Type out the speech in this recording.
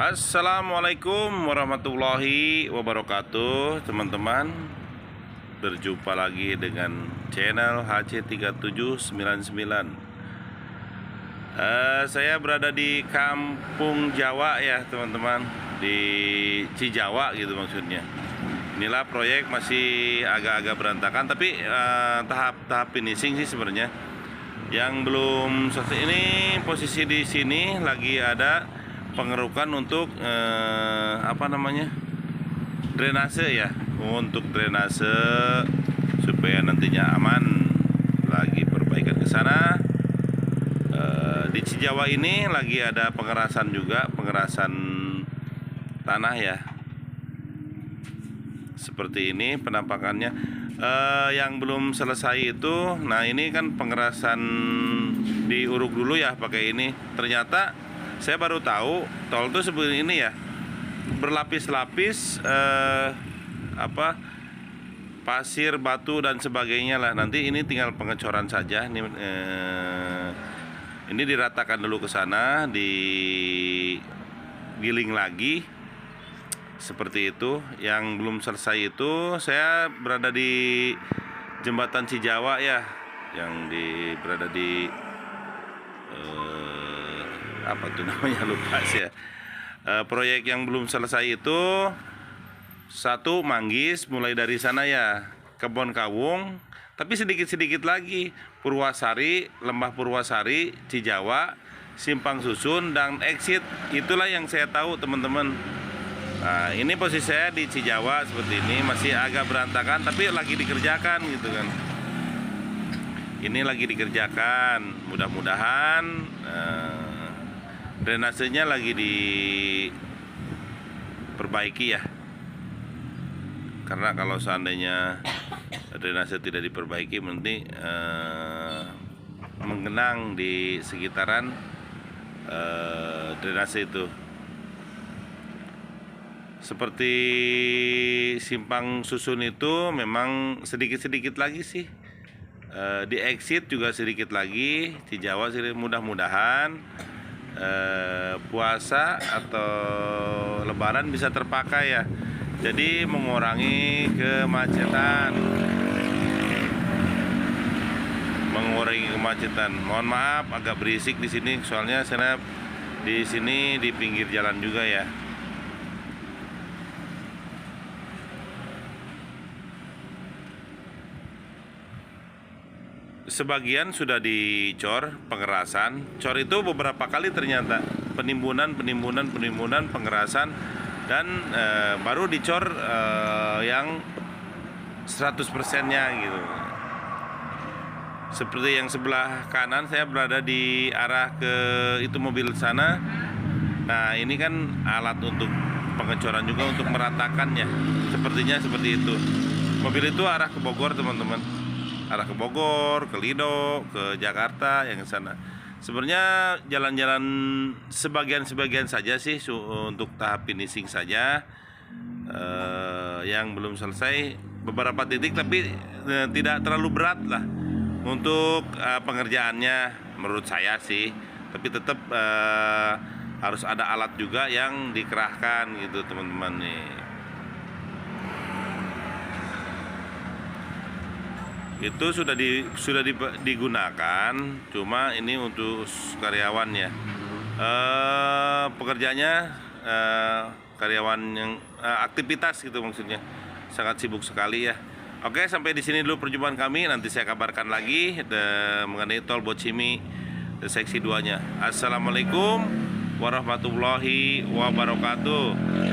Assalamualaikum warahmatullahi wabarakatuh, teman-teman. Berjumpa lagi dengan channel HC3799. Saya berada di Kampung Jawa ya, teman-teman, di Cijawa gitu maksudnya. Inilah proyek masih agak-agak berantakan, tapi tahap finishing sih sebenarnya. Yang belum selesai ini, posisi di sini lagi ada pengerukan untuk drainase ya, untuk drainase supaya nantinya aman. Lagi perbaikan ke sana. Di Cijawa ini lagi ada pengerasan juga, pengerasan tanah ya, seperti ini penampakannya. Yang belum selesai itu, nah ini kan pengerasan diuruk dulu ya pakai ini. Ternyata saya baru tahu tol itu seperti ini ya, berlapis-lapis pasir, batu dan sebagainya lah. Nanti ini tinggal pengecoran saja. Ini diratakan dulu ke sana, digiling lagi seperti itu. Yang belum selesai itu, saya berada di jembatan Cijawa ya, yang berada di apa tuh namanya, lupa sih ya. Proyek yang belum selesai itu satu Manggis, mulai dari sana ya, Kebon Kawung, tapi sedikit-sedikit lagi Purwasari, Lembah Purwasari, Cijawa, Simpang Susun dan exit. Itulah yang saya tahu, teman-teman. Nah, ini posisi saya di Cijawa seperti ini, masih agak berantakan tapi lagi dikerjakan gitu kan. Ini lagi dikerjakan, mudah-mudahan drainasenya lagi diperbaiki ya. Karena kalau seandainya drainase tidak diperbaiki, nanti menggenang di sekitaran drainase itu. Seperti Simpang Susun itu memang sedikit-sedikit lagi sih. Di exit juga sedikit lagi. Cijawa sih, mudah-mudahan puasa atau lebaran bisa terpakai ya. Jadi mengurangi kemacetan. Mohon maaf agak berisik di sini, soalnya saya di sini di pinggir jalan juga ya. Sebagian sudah dicor, pengerasan. Cor itu beberapa kali ternyata, penimbunan, pengerasan, dan baru dicor yang 100%-nya gitu. Seperti yang sebelah kanan, saya berada di arah ke itu mobil sana. Nah, ini kan alat untuk pengecoran juga untuk meratakannya. Sepertinya seperti itu. Mobil itu arah ke Bogor, teman-teman. Arah ke Bogor, ke Lido, ke Jakarta, yang ke sana. Sebenarnya jalan-jalan sebagian saja sih untuk tahap finishing saja. Yang belum selesai beberapa titik, tapi tidak terlalu berat lah untuk pengerjaannya menurut saya sih. Tapi tetap harus ada alat juga yang dikerahkan gitu, teman-teman nih. Itu sudah digunakan, cuma ini untuk karyawan ya. Pekerjaannya karyawan yang aktivitas gitu maksudnya. Sangat sibuk sekali ya. Oke, sampai di sini dulu perjumpaan kami. Nanti saya kabarkan lagi mengenai tol Bocimi seksi 2-nya. Assalamualaikum warahmatullahi wabarakatuh.